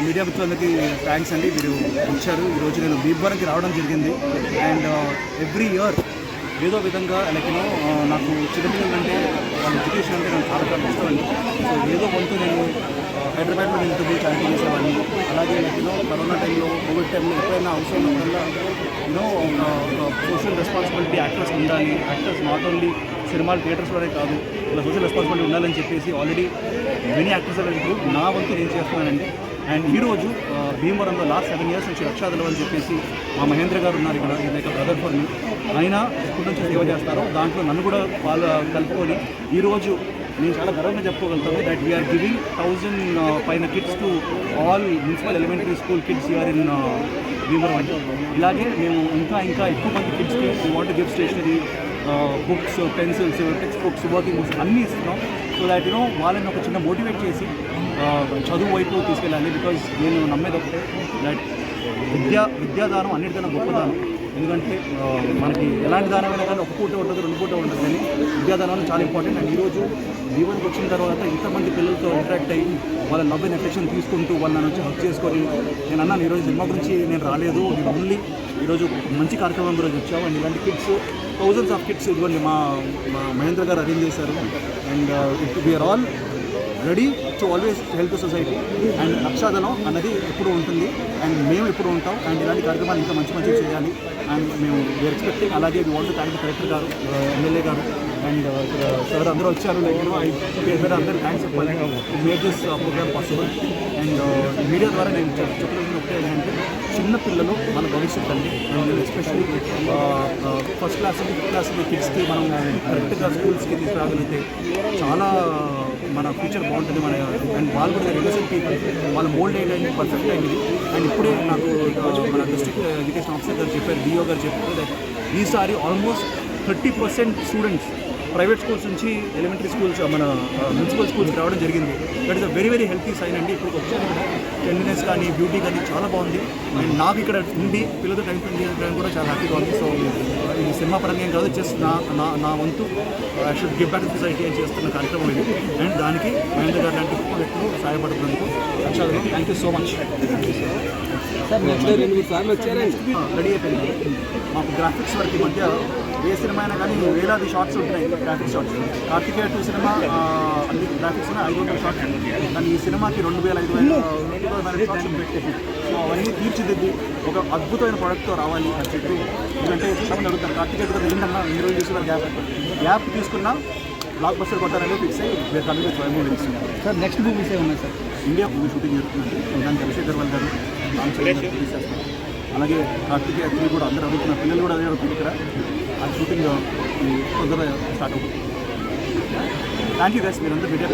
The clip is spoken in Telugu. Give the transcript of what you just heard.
మీడియా మిత్రులకి థ్యాంక్స్ అండి. మీరు వచ్చారు. ఈరోజు నేను భీమవరంకి రావడం జరిగింది. అండ్ ఎవ్రీ ఇయర్ ఏదో విధంగా నాకు చిన్నపిల్లలు అంటే వాళ్ళ ఎడ్యుకేషన్ అంటే నాకు చాలా ఇష్టం అండి. సో ఏదో కొంత నేను హైదరాబాద్లో నేను ఇంతకు చారిటీ చేసేవాడిని. అలాగే కరోనా టైంలో, కోవిడ్ టైంలో ఎప్పుడైనా అవసరం ఉన్నప్పుడల్లా ఒక సోషల్ రెస్పాన్సిబిలిటీ యాక్టర్స్ ఉండాలి. యాక్టర్స్ నాట్ ఓన్లీ సినిమాలు థియేటర్స్లోనే కాదు, ఇలా సోషల్ రెస్పాన్సిబిలిటీ ఉండాలని చెప్పేసి ఆల్రెడీ మెనీ యాక్టర్స్ ఇప్పుడు నా వంతు నేను చేస్తున్నానండి. అండ్ ఈరోజు భీమవరంలో లాస్ట్ 7 years నుంచి రక్షాదళం అని చెప్పేసి మా మహేంద్ర గారు ఉన్నారు ఇక్కడ. ఇది ఒక బ్రదర్ ఫర్ మీ. ఆయన ఎప్పటి నుంచి సేవ చేస్తారో దాంట్లో నన్ను కూడా వాళ్ళు కలుపుకొని ఈరోజు నేను చాలా గర్వంగా చెప్పుకోగలుగుతాను దట్ వీఆర్ గివింగ్ 1000 పైన kits to all municipal elementary school kids you are in Bhimavaram అండి. ఇలాగే మేము ఇంకా ఎక్కువ మంది కిడ్స్కి want give stationery, books, pencils, text books, working books అన్నీ ఇస్తున్నాం. సో దాట్ వాళ్ళని ఒక చిన్న మోటివేట్ చేసి చదువు వైపు తీసుకెళ్ళాలి. బికాజ్ నేను నమ్మేది ఒకటే దట్ విద్యాదానం అన్నిటికన్నా గొప్పదానం. ఎందుకంటే మనకి ఎలాంటి దానమైనా కానీ ఒక పూట ఉంటుంది, 2 పూట ఉంటుంది, కానీ విద్యాదానం చాలా ఇంపార్టెంట్. అండ్ ఈరోజు జీవన్కి వచ్చిన తర్వాత ఇంతమంది పిల్లలతో ఇంటరాక్ట్ అయ్యి వాళ్ళ లవ్ అండ్ ఎఫెక్షన్ తీసుకుంటూ వాళ్ళ నుంచి హక్ చేసుకొని నేను అన్నాను ఈరోజు సినిమా గురించి నేను రాలేదు, నేను ఓన్లీ ఈరోజు మంచి కార్యక్రమం గురించి వచ్చాము. అండ్ ఇలాంటి కిడ్స్ థౌజండ్స్ ఆఫ్ కిడ్స్ ఇదిగోండి మా మహేంద్ర గారు అరేంజ్ చేశారు. And we are all ready to always help to society. And Rakshadalam అన్నది ఎప్పుడు ఉంటుంది అండ్ మేము ఎప్పుడు ఉంటాం. అండ్ ఇలాంటి కార్యక్రమాలు ఇంకా మంచి చేయాలి అండ్ మేము వీఆర్ ఎక్స్పెక్టింగ్. అలాగే మీ ఆల్సో థ్యాంక్ కలెక్టర్ గారు, ఎమ్మెల్యే గారు అండ్ సార్ అందరూ వచ్చారు. పేరు అందరూ థ్యాంక్స్ చెప్పాలి. Make this program possible. And media ద్వారా నేను చెప్పడం ఒకటే ఏంటంటే చిన్నపిల్లలు మన భవిష్యత్తు అండి. And especially first class, 5th class కిడ్స్కి మనం కరెక్ట్గా స్కూల్స్కి తీసుకురాగలిగితే చాలా మన ఫ్యూచర్ బాగుంటుంది. అండ్ వాళ్ళు కూడా ఇన్నోసెంట్ పీపుల్, వాళ్ళ మోల్డ్ అయ్యింది, పర్ఫెక్ట్ అయింది. అండ్ ఇప్పుడే నాకు మన డిస్ట్రిక్ట్ ఎడ్యుకేషన్ ఆఫీసర్ గారు చెప్పారు, డిఓ గారు చెప్పారు దట్ ఈసారి ఆల్మోస్ట్ 30% స్టూడెంట్స్ ప్రైవేట్ స్కూల్స్ నుంచి ఎలిమెంటరీ స్కూల్స్ మన మున్సిపల్ స్కూల్స్కి రావడం జరిగింది. That is a very healthy sign అండి. ఇప్పుడు వచ్చారు ఇక్కడ టెండినెస్ కానీ బ్యూటీ కానీ చాలా బాగుంది. అండ్ నాకు ఇక్కడ ఉండి పిల్లలతో టైం స్పెండ్ చేయడం కూడా చాలా హ్యాపీగా ఉంది. సో ఇది సినిమా పరంగా ఏం కాదు, జస్ట్ నా వంతు I should give back to society అని చేస్తున్న కార్యక్రమం ఇది. అండ్ దానికి మహేంద్ర గారు లాంటి గొప్ప వ్యక్తులు సహాయపడుతున్నందుకు Rakshadalam thank you so much. Ready అయిపోయింది. మాకు గ్రాఫిక్స్ వరకు మధ్య ఏ సినిమా అయినా కానీ వేలాది షార్ట్స్ ఉంటున్నాయి, గ్రాఫిక్స్ షార్ట్స్. కార్తికేయ 2 సినిమా అన్ని గ్రాఫిక్స్ 500 షార్ట్స్, కానీ ఈ సినిమాకి 2500 షార్ట్స్ పెట్టేసి సో అవన్నీ తీర్చిదిద్ది ఒక అద్భుతమైన ప్రోడక్ట్తో రావాలి అని చెప్పి. ఎందుకంటే చాలామంది అడుగుతారు కార్తికేయ కూడా ఏంటన్నా మీరు చూసిన గ్యాప్ తీసుకున్నా బ్లాక్ బస్టర్ కొట్టారని ఫిక్స్ అయ్యి మీరు కంప్లీట్ మూవీ ఇస్తున్నారు. సార్ నెక్స్ట్ మూవీస్ ఏమున్నాయి సార్? ఇండియా మూవీ షూటింగ్ జరుగుతుందండి. దానికి అభిషేక్ గర్వాల్ గారు తీసేస్తారు. అలాగే కార్తికేయ 3 కూడా అందరూ అడుగుతున్నారు, పిల్లలు కూడా అదే అడుగుతుంది ఇక్కడ. ఆ షూటింగ్ తొందరగా స్టార్ట్ అవుతుంది. థ్యాంక్ యూ గైస్, మీరందరూ మీడియా